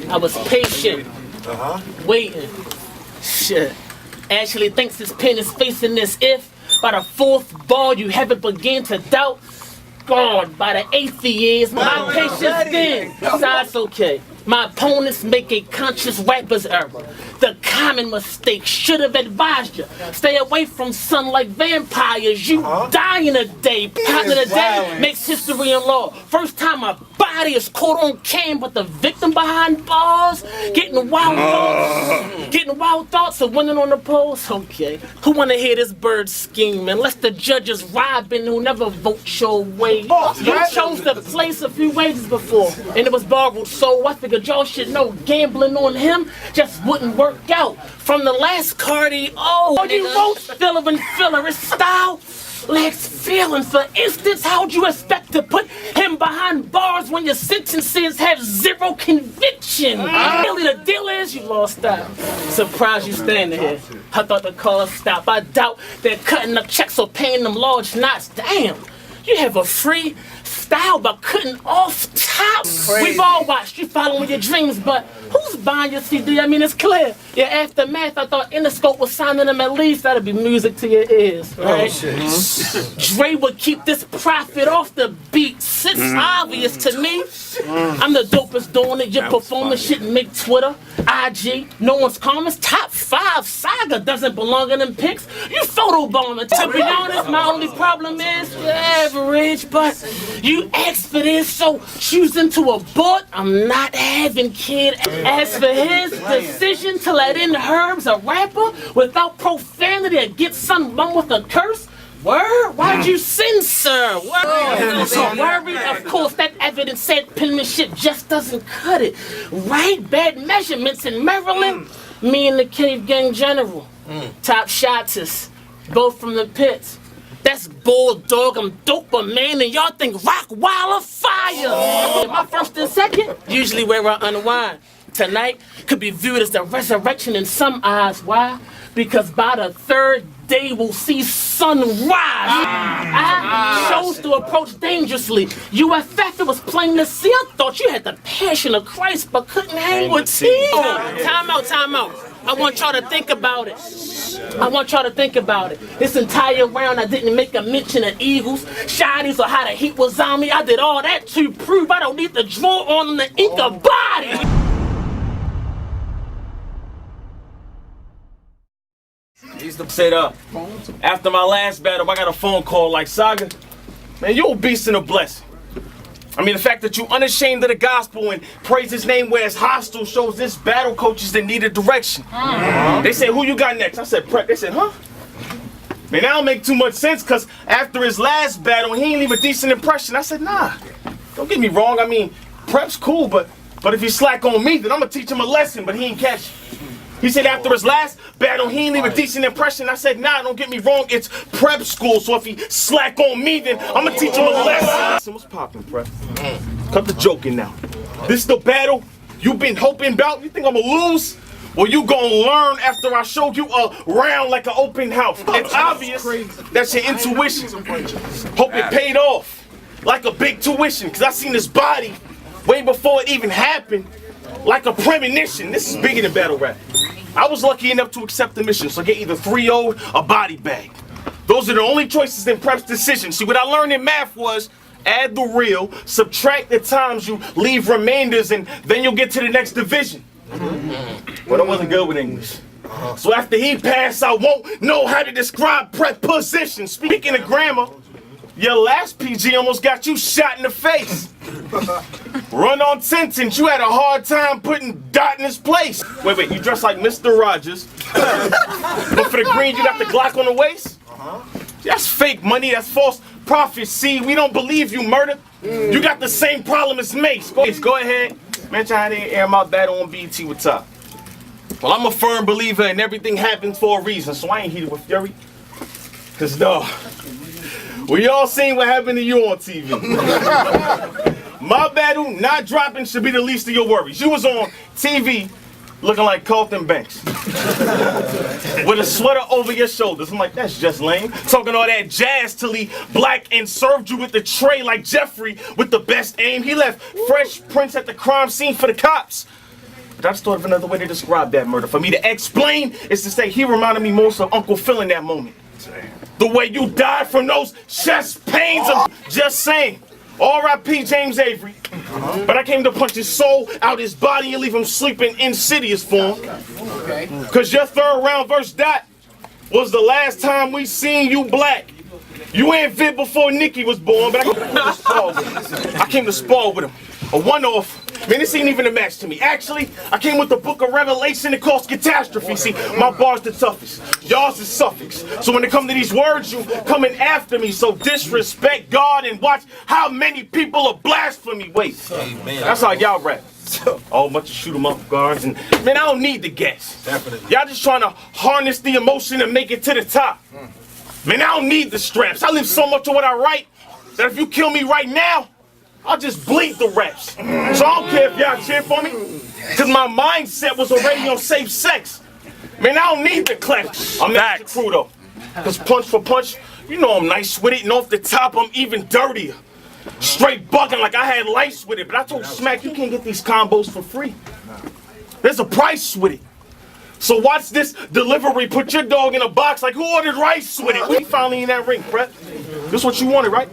I was patient, waiting. Shit. Actually thinks his pen is facing this if by the fourth ball you haven't begun to doubt. God, by the eighth years, my patience then. So it's okay. My opponents make a conscious rapper's error. The common mistake should have advised you. Stay away from sun like vampires. You die in a day. Pattern of the day makes history in law. First time a body is caught on cam, but the victim behind bars getting wild thoughts of winning on the polls. Okay, who wanna hear this bird scheme? Unless the judges robbing who never vote your way. You chose the place a few wages before, and it was borrowed. So I figured y'all should know gambling on him just wouldn't work out. From the last cardio, you wrote filler and filler. His style lacks feeling. For instance, how'd you expect to put him behind bars when your sentences have zero conviction? Really, the deal is you lost out. Surprised you standing here. I thought the cars stopped. I doubt they're cutting up checks or paying them large knots. Damn, you have a free style but cutting off top. We've all watched you following your dreams, but who's buying your CD? I mean, it's clear. Your aftermath, I thought Interscope was signing them at least. That'd be music to your ears, right? Dre would keep this profit off the beats. It's obvious to me. I'm the dopest doing it. Your performance shouldn't make Twitter, IG, no one's comments. Top 5 Saga doesn't belong in them pics. You photobombing. To be honest, my only problem is you're average, but you asked for this, so choosing to abort, I'm not having, kid. As for his decision to let in Herbs, a rapper, without profanity or get sunburned with a curse, word? Why'd you censor? Word? Worried? Of course, that evidence said penmanship just doesn't cut it. Right? Bad measurements in Maryland? Me and the Cave Gang General. Top shotters, both from the pits. That's bulldog, I'm doper, man, and y'all think rock wild fire. My first and second, usually where I unwind. Tonight could be viewed as the resurrection in some eyes. Why? Because by the third day we'll see sunrise. I chose to approach dangerously. UFF, it was plain to see. I thought you had the passion of Christ, but couldn't hang with T. Time out. I want y'all to think about it. This entire round I didn't make a mention of Eagles, shotties, or how the heat was on me. I did all that to prove I don't need to draw on the ink of body. He used to say after my last battle, I got a phone call like, Saga, man, you a beast and a blessing. I mean, the fact that you unashamed of the gospel and praise his name where it's hostile shows this battle coaches that needed direction. They said, who you got next? I said, Prep. They said, huh? Man, that don't make too much sense, because after his last battle, he ain't leave a decent impression. I said, nah, don't get me wrong. I mean, Prep's cool, but if you slack on me, then I'm going to teach him a lesson, but he ain't catch it. He said after his last battle, he ain't leave a decent impression. I said, nah, don't get me wrong, it's prep school, so if he slack on me, then I'm gonna teach him a lesson. What's poppin', Prep? Cut the joking now. This the battle you been hoping about? You think I'm gonna lose? Well, you gonna learn after I show you around like an open house. It's obvious that's your intuition. Hope it paid off like a big tuition, because I seen this body way before it even happened. Like a premonition. This is bigger than battle rap. I was lucky enough to accept the mission, so get either 3-0 or body bag. Those are the only choices in Prep's decision. See, what I learned in math was add the real, subtract the times you leave remainders, and then you'll get to the next division. But I wasn't good with English. So after he passed, I won't know how to describe Prep position. Speaking of grammar, your last PG almost got you shot in the face. Run on sentence, you had a hard time putting dot in his place. Wait, you dress like Mr. Rogers. But for the green, you got the Glock on the waist? That's fake money, that's false prophecy. We don't believe you murder. You got the same problem as Mace. Go ahead, mention how they air my battle on BT with Top. Well, I'm a firm believer in everything happens for a reason, so I ain't heated with fury. Cause no. We all seen what happened to you on TV. My battle not dropping should be the least of your worries. You was on TV looking like Carlton Banks. With a sweater over your shoulders. I'm like, that's just lame. Talking all that jazz till he black and served you with the tray like Jeffrey with the best aim. He left Fresh Prince at the crime scene for the cops. But I just thought of another way to describe that murder. For me to explain is to say he reminded me most of Uncle Phil in that moment. The way you died from those chest pains of just saying. R.I.P. James Avery. But I came to punch his soul out his body and leave him sleeping insidious form. Cause your third round verse that was the last time we seen you black. You ain't fit before Nikki was born, but I came to spar with him. A one-off. Man, this ain't even a match to me. Actually, I came with the Book of Revelation that caused catastrophe. See, my bar's the toughest. Y'all's is suffix. So when it come to these words, you coming after me. So disrespect God and watch how many people are blasphemy. Wait, that's how y'all rap. Oh, bunch of shoot 'em up guards. And man, I don't need the gas. Y'all just trying to harness the emotion and make it to the top. Man, I don't need the straps. I live so much of what I write that if you kill me right now, I'll just bleed the raps. So I don't care if y'all cheer for me, cause my mindset was already on safe sex. Man, I don't need the clap. I'm not the crew though. Cause punch for punch, you know I'm nice with it, and off the top I'm even dirtier. Straight bugging like I had lice with it, but I told Smack you can't get these combos for free. There's a price with it. So watch this delivery, put your dog in a box like who ordered rice with it? We finally in that ring, Brett. This what you wanted, right?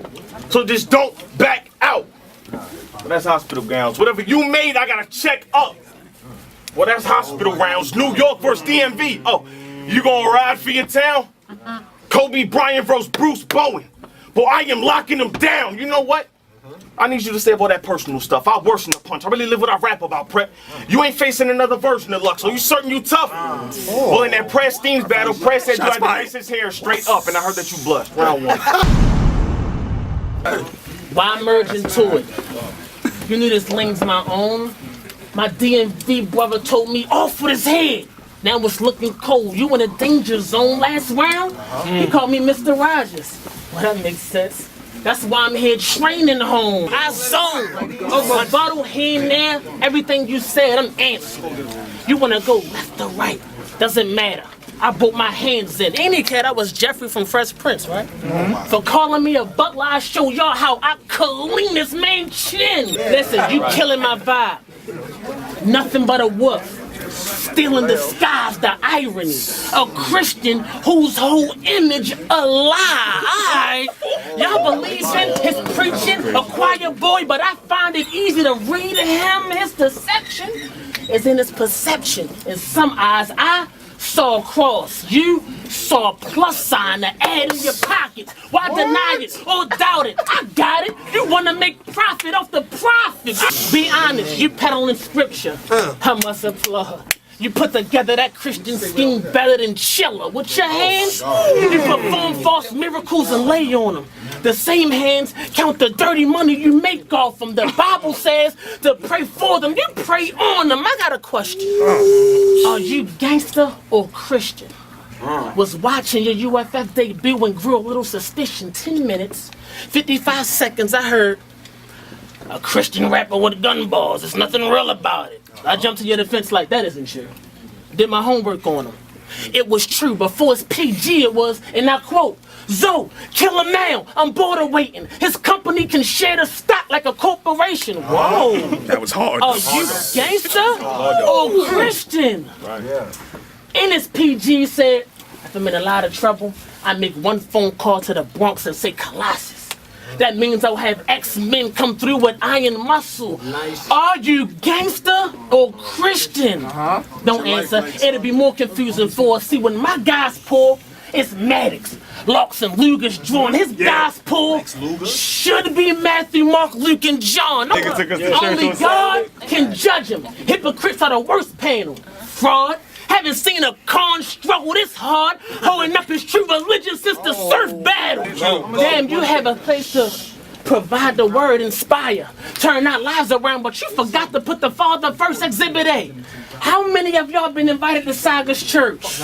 So just don't back out. Well, that's hospital grounds. Whatever you made, I gotta check up. Well, that's hospital rounds. New York versus DMV. Oh, you gonna ride for your town? Kobe Bryant versus Bruce Bowen. Boy, I am locking them down. You know what? I need you to save all that personal stuff. I'll worsen the punch. I really live what I rap about, Prep. You ain't facing another version of luck, so you certain you tough? Well, in that Press Steams battle, Press said you had to face his hair straight up, and I heard that you blushed. Round one. Why merge into it? You knew this lane's my own. My DMV brother told me off with his head. Now it's looking cold. You in a danger zone last round? He called me Mr. Rogers. Well, that makes sense. That's why I'm here training home. I zone. A rebuttal here and there. Everything you said, I'm answering. You wanna go left or right? Doesn't matter. I put my hands in. Any cat, I was Jeffrey from Fresh Prince, right? For calling me a butler, I show y'all how I clean this man's chin. Listen, you killing my vibe. Nothing but a wolf. Still in disguise, the irony. A Christian whose whole image a lie. Y'all believe in his preaching, a quiet boy, but I find it easy to read him. His deception is in his perception. In some eyes, I saw a cross. You saw a plus sign to add in your pockets. Why deny it or doubt it? I got it. You want to make profit off the profit. Be honest, you peddling scripture. I must applaud. You put together that Christian scheme better than Chiller. With your hands, you perform false miracles and lay on them. The same hands count the dirty money you make off them. The Bible says to pray for them. You pray on them. I got a question. Are you gangster or Christian? Was watching your UFF debut and grew a little suspicion. 10 minutes, 55 seconds, I heard a Christian rapper with gun balls. There's nothing real about it. I jumped to your defense like that isn't true. Did my homework on him. It was true. Before it's PG it was, and I quote, Zoe, kill him now. I'm border waiting. His company can share the stock like a corporation. Whoa. That was hard. Are you gangster or Christian? In his PG said, if I'm in a lot of trouble, I make one phone call to the Bronx and say Colossus. That means I'll have X-Men come through with iron muscle. Nice. Are you gangster or Christian? Don't answer. It'll be more confusing for us. See, when my guys pull, it's Maddox. Locks and Luger's drawn. His guys pull should be Matthew, Mark, Luke, and John. Only God can judge him. Hypocrites are the worst panel. Fraud. Haven't seen a con struggle this hard, holding up his true religion since the surf battle. Damn, you have a place to provide the word, inspire, turn our lives around, but you forgot to put the Father first, Exhibit A. How many of y'all been invited to Saga's church?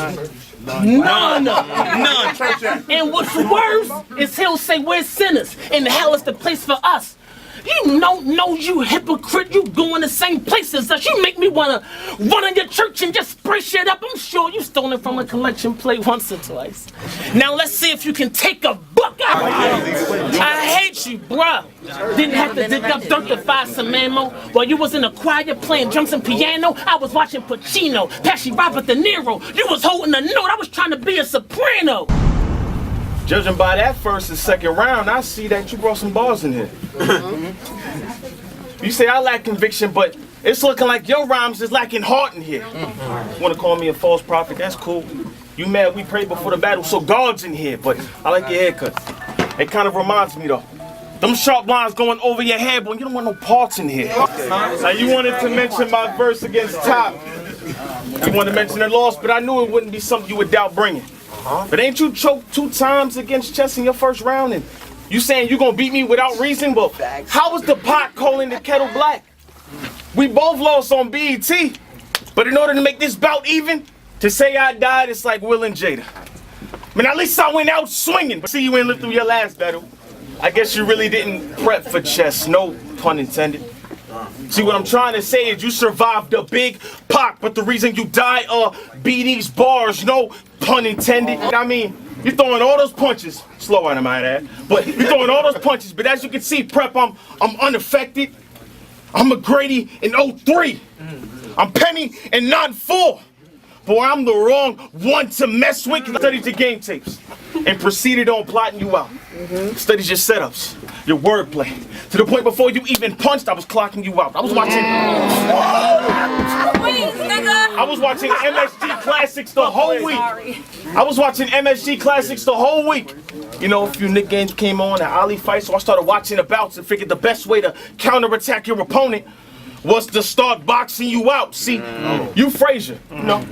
None. And what's worse is he'll say we're sinners, and hell is the place for us. You don't know, you hypocrite. You go in the same place as us. You make me want to run in your church and just spray shit up. I'm sure you stole it from a collection plate once or twice. Now let's see if you can take a buck out of here. I hate you, bruh. Didn't have to dig up dirt to find some ammo. While you was in the choir playing drums and piano, I was watching Pacino, Pesci, Robert De Niro. You was holding a note. I was trying to be a soprano. Judging by that first and second round, I see that you brought some bars in here. You say I lack conviction, but it's looking like your rhymes is lacking heart in here. Want to call me a false prophet? That's cool. You mad we prayed before the battle, so God's in here, but I like your haircut. It kind of reminds me though. Them sharp lines going over your head, boy, you don't want no parts in here. Now you wanted to mention my verse against Top. You wanted to mention the loss, but I knew it wouldn't be something you would doubt bringing. But ain't you choked 2 times against Chess in your first round, and you saying you gonna beat me without reason? Well, how was the pot calling the kettle black? We both lost on BET, but in order to make this bout even, to say I died, it's like Will and Jada. I mean, at least I went out swinging. But see, you ain't lived through your last battle. I guess you really didn't prep for Chess, no pun intended. See, what I'm trying to say is you survived a big pop, but the reason you died be these bars, no pun intended. I mean, you're throwing all those punches, slow on my ass, but you're throwing all those punches, but as you can see, Prep, I'm unaffected. I'm McGrady in '03. I'm Penny in '94. Boy, I'm the wrong one to mess with. I studied your game tapes and proceeded on plotting you out. Studied your setups, your wordplay. To the point before you even punched, I was clocking you out. I was watching MSG Classics the whole week. I was watching MSG Classics the whole week. You know, a few Nick games came on and Ali fights, so I started watching the bouts and figured the best way to counterattack your opponent was to start boxing you out. See, you Frazier, you know,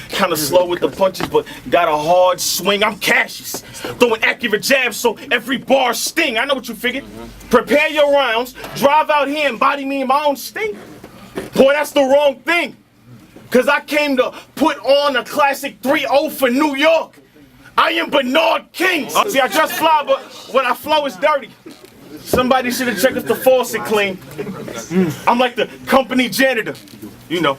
kind of slow with the punches, but got a hard swing. I'm Cassius, throwing accurate jabs so every bar sting. I know what you figured. Prepare your rounds, drive out here and body me in my own sting. Boy, that's the wrong thing, because I came to put on a classic 3-0 for New York. I am Bernard King. See, I just fly, but when I flow, it's dirty. Somebody should have checked if the faucet clean. I'm like the company janitor, you know.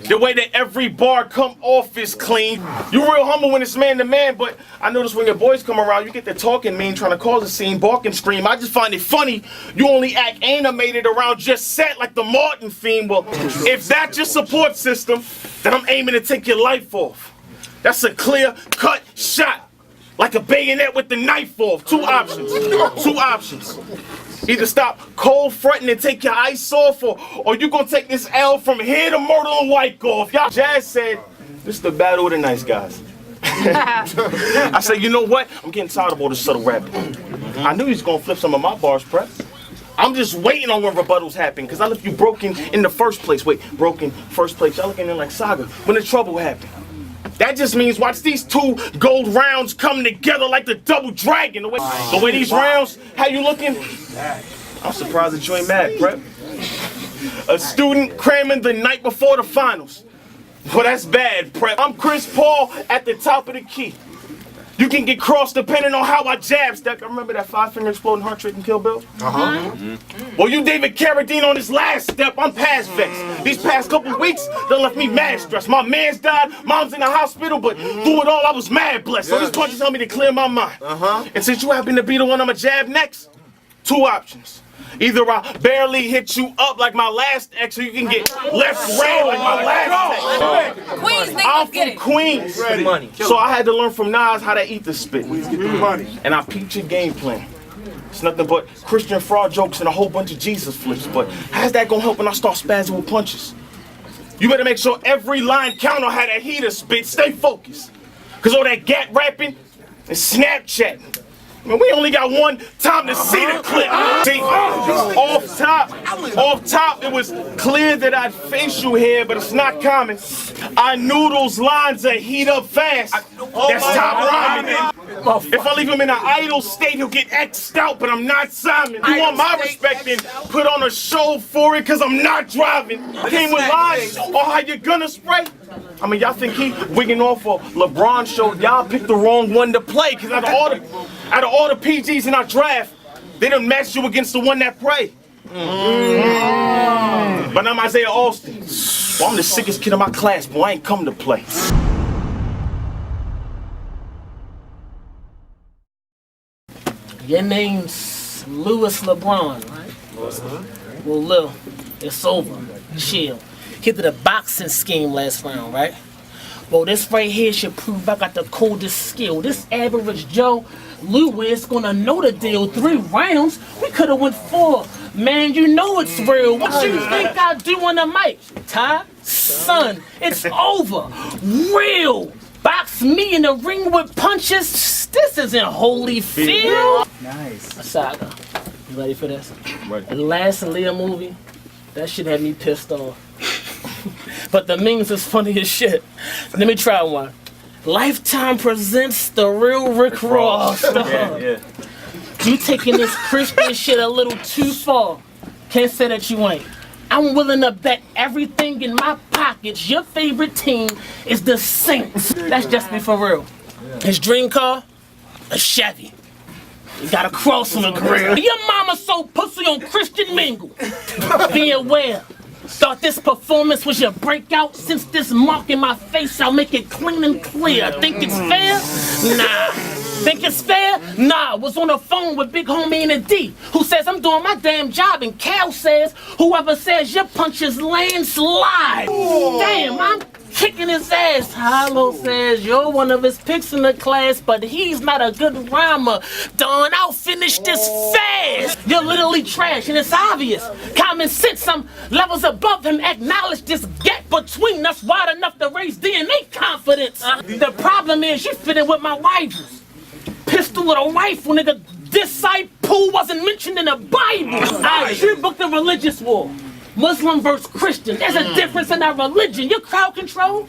The way that every bar come off is clean. You real humble when it's man to man, but I notice when your boys come around, you get to talking mean, trying to cause a scene, bark and scream. I just find it funny. You only act animated around just set like the Martin theme. Well, if that's your support system, then I'm aiming to take your life off. That's a clear cut shot. Like a bayonet with the knife off. 2 options. 2 options. Either stop cold fronting and take your ice off, or you gonna take this L from here to Myrtle and Wyckoff. Y'all, Jazz said, this is the battle of the nice guys. I said, you know what? I'm getting tired of all this subtle rapping. I knew he was gonna flip some of my bars, Prep. I'm just waiting on when rebuttals happen, because I left you broken in the first place. Wait, broken first place. Y'all looking in like Saga when the trouble happened. That just means watch these 2 gold rounds come together like the double dragon. The way these rounds, how you looking? I'm surprised that you ain't mad, Prep. A student cramming the night before the finals. Well, that's bad, Prep. I'm Chris Paul at the top of the key. You can get crossed depending on how I jab stack. I remember that 5-finger exploding heart trick in Kill Bill? Well, you David Carradine on this last step. I'm past vex. These past couple weeks, they left me mad stressed. My man's died, mom's in the hospital, but through it all, I was mad blessed. So these punches helped me to clear my mind. And since you happen to be the one I'ma jab next, 2 options. Either I barely hit you up like my last ex, or you can get left red like my last ex. Queens, I'm from Queens, so I had to learn from Nas how to eat the spit. And I peeped your game plan. It's nothing but Christian fraud jokes and a whole bunch of Jesus flips. But how's that gonna help when I start spazzing with punches? You better make sure every line counter had a heater spit. Stay focused, cause all that gat rapping and Snapchatting. Man, we only got one time to see the clip. See, off top, it was clear that I'd face you here, but it's not common. I knew those lines would heat up fast. That's top rhyming. If I leave him in an idle state, he'll get X'd out, but I'm not Simon. You want my respect, then put on a show for it, cause I'm not driving. Came with lines on how you gonna spray. I mean, y'all think he wigging off a LeBron show? Y'all picked the wrong one to play, cause out of all the PGs in our draft, they done matched you against the one that pray. But I'm Isaiah Austin. Well, I'm the sickest kid in my class, boy. I ain't come to play. Your name's Louis LeBron, right? Well, Lil, it's over. Chill. Hit to the boxing scheme last round, right? Well, this right here should prove I got the coldest skill. This average Joe Louis gonna know the deal. 3 rounds, we could've went 4. Man, you know it's real. What you think I do on the mic? Ty? Son, it's over. Real. Box me in the ring with punches. This isn't Holyfield. Nice. Saga. You ready for this? Ready. The last Aaliyah movie, that shit had me pissed off. But the memes is funny as shit. Let me try one. Lifetime presents the real Rick Ross. Yeah. You taking this Christian shit a little too far. Can't say that you ain't. I'm willing to bet everything in my pockets. Your favorite team is the Saints. That's just me for real. His dream car, a Chevy. You got a cross on the grill. Your mama so pussy on Christian Mingle. Be aware. Thought this performance was your breakout? Since this mark in my face, I'll make it clean and clear. Think it's fair? Nah. Think it's fair? Nah. Was on the phone with Big Homie and a D, who says I'm doing my damn job, and Cal says whoever says your punches landslide. Damn, I'm kicking his ass. Hollow says you're one of his picks in the class, but he's not a good rhymer. Don, I'll finish this fast. You're literally trash, and it's obvious. Common sense, some levels above him acknowledge this gap between us wide enough to raise DNA confidence. The problem is you fit in with my rivals. Pistol with a rifle, nigga. Disciple wasn't mentioned in the Bible. You booked the religious war. Muslim versus Christian. There's a difference in our religion. Your crowd control?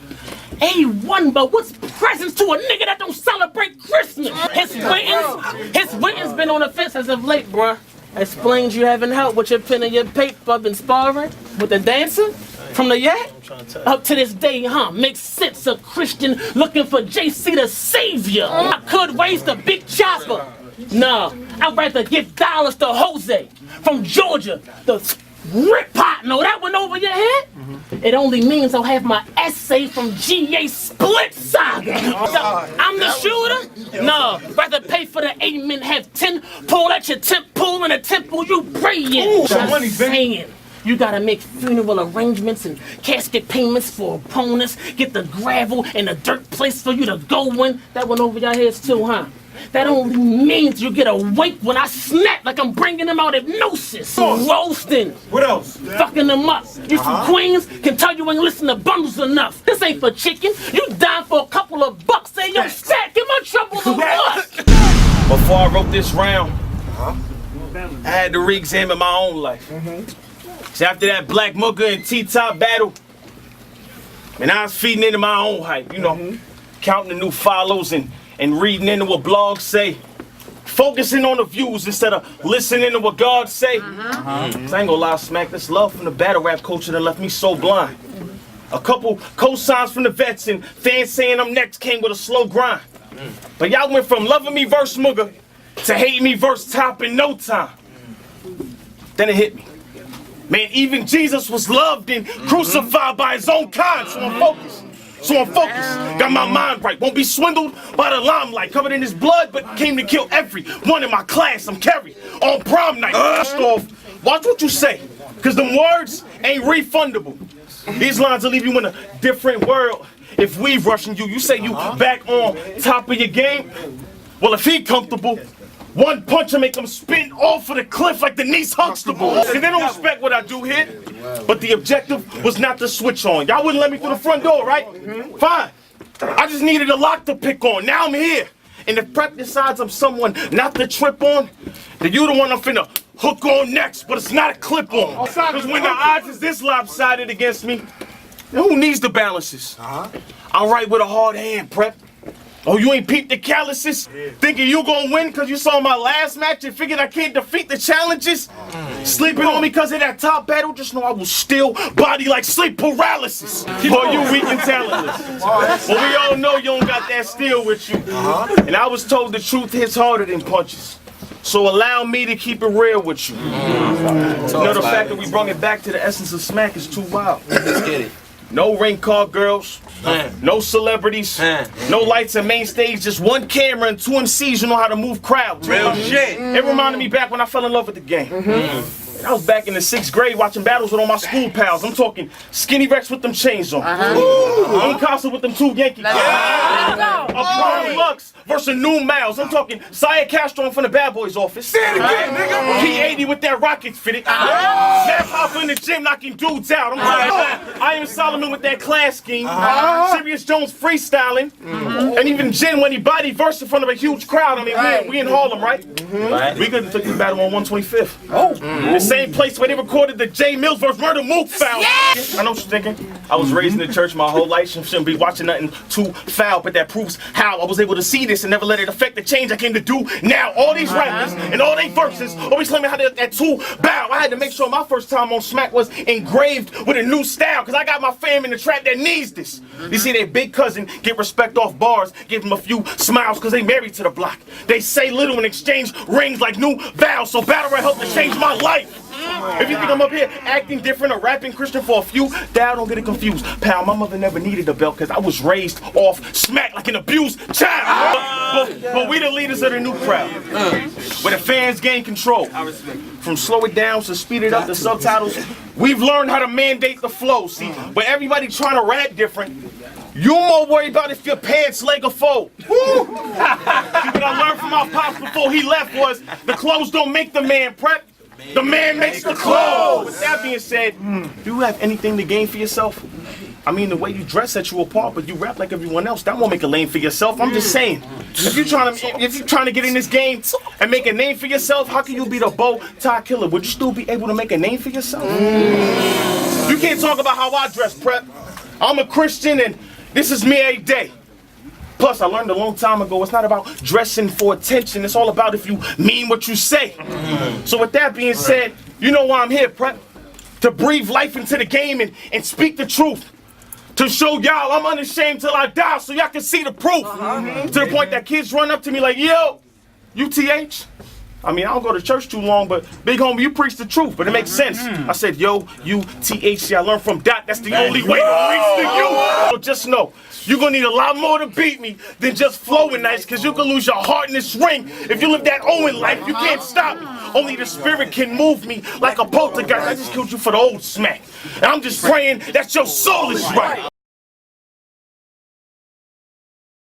A1, but what's presents to a nigga that don't celebrate Christmas? His witness been on the fence as of late, bruh. Explains you haven't helped with your pen and your paper. Been sparring with the dancer from the yak up to this day, huh? Makes sense. A Christian looking for JC the savior. I could raise the big chopper. Nah, I'd rather give dollars to Jose from Georgia. The Rip Pot, no, that went over your head? It only means I'll have my essay from GA Split Saga. I'm the shooter? No, rather pay for the amen, have 10 pull at your temple in a temple you pray in. Just saying. You gotta make funeral arrangements and casket payments for opponents, get the gravel and the dirt place for you to go in. That went over your heads too, huh? That only means you get awake when I snap like I'm bringing them out hypnosis. Roasting. What else? Fucking them up. You from Queens, can tell you ain't listen to bundles enough. This ain't for chicken. You dying for a couple of bucks. Say, yo, stack, give my trouble the what? Before I wrote this round, I had to re-examine my own life. So after that Black Mugger and T-Top battle, man, I was feeding into my own hype, you know, counting the new follows and reading into what blogs say, focusing on the views instead of listening to what God say. 'Cause I ain't gonna lie, Smack, this love from the battle rap culture that left me so blind. A couple cosigns from the vets and fans saying I'm next came with a slow grind. But y'all went from loving me verse Mugger to hating me verse Top in no time. Then it hit me. Man, even Jesus was loved and crucified by his own kind, so I'm focused. Got my mind right. Won't be swindled by the limelight. Covered in his blood, but came to kill every one in my class. I'm carried on prom night. First off, watch what you say, because them words ain't refundable. These lines will leave you in a different world. If we rushing you, you say you back on top of your game. Well, if he comfortable, one punch will make him spin off of the cliff like the Nice Huxtable. Cause they don't respect what I do here. But the objective was not to switch on. Y'all wouldn't let me through the front door, right? Fine. I just needed a lock to pick on. Now I'm here. And if Prep decides I'm someone not to trip on, then you the one I'm finna hook on next, but it's not a clip on. Cause when the odds is this lopsided against me, then who needs the balances? I'm right with a hard hand, Prep. Oh, you ain't peeped the calluses? Thinking you gonna win cause you saw my last match and figured I can't defeat the challenges? Sleeping on me cause of that top battle? Just know I will still body like sleep paralysis. Boy, you weak and talentless. Well, we all know you don't got that steel with you. And I was told the truth hits harder than punches. So allow me to keep it real with you. You know the fact that we brought it back to the essence of smack is too wild. Let's get it. No ring card girls, no celebrities, no lights and main stage, just one camera and two MCs who know how to move crowds. Real shit. It reminded me back when I fell in love with the game. I was back in the 6th grade watching battles with all my school pals. I'm talking Skinny Rex with them chains on. Casa with them 2 Yankees. Prime Lux versus New Miles. I'm talking Saya Castro from the Bad Boys office. Say it again, nigga. P80 with that rocket fitted. Snap Hopper in the gym knocking dudes out. I'm talking I Am Solomon with that class scheme. Sirius Jones freestyling. And even Jen when he body versed in front of a huge crowd. I mean, we in Harlem, right? We could have took this battle on 125th. The same place where they recorded the J Mills vs. Murder Mook foul. I know what you're thinking. I was raised in the church my whole life. Shouldn't be watching nothing too foul, but that proves how I was able to see this and never let it affect the change I came to do now. All these rappers and all they verses always claiming how that 2 bow. I had to make sure my first time on Smack was engraved with a new style, because I got my fam in the trap that needs this. You see, their big cousin get respect off bars, give them a few smiles because they married to the block. They say little and exchange rings like new vows, so battle rap helped to change my life. If you think I'm up here acting different or rapping Christian for a few, Dad, don't get it confused. Pal, my mother never needed a belt because I was raised off smack like an abused child. But we the leaders of the new crowd, where the fans gain control. From slow it down to speed it up to subtitles, we've learned how to mandate the flow. See, but everybody trying to rap different, you more worried about if your pants leg or fold. What I learned from our pops before he left was the clothes don't make the man prep. The man makes the clothes. With that being said, do you have anything to gain for yourself? I mean, the way you dress sets you apart, but you rap like everyone else. That won't make a lane for yourself. I'm just saying, if you're trying to get in this game and make a name for yourself, how can you be the bow tie killer? Would you still be able to make a name for yourself? You can't talk about how I dress, Prep. I'm a Christian, and this is me every day. Plus, I learned a long time ago, it's not about dressing for attention. It's all about if you mean what you say. So with that being said, you know why I'm here, Prep. To breathe life into the game and speak the truth. To show y'all I'm unashamed till I die so y'all can see the proof. To the point that kids run up to me like, yo, UTH? I mean, I don't go to church too long, but big homie, you preach the truth, but it makes sense. I said, yo, UTH, I learned from Dot, that's the only way to reach the you. So just know, you're gonna need a lot more to beat me than just flowing nice, because you can lose your heart in this ring. If you live that Owen life, you can't stop me. Only the spirit can move me like a poltergeist. I just killed you for the old smack. And I'm just praying that your soul is right.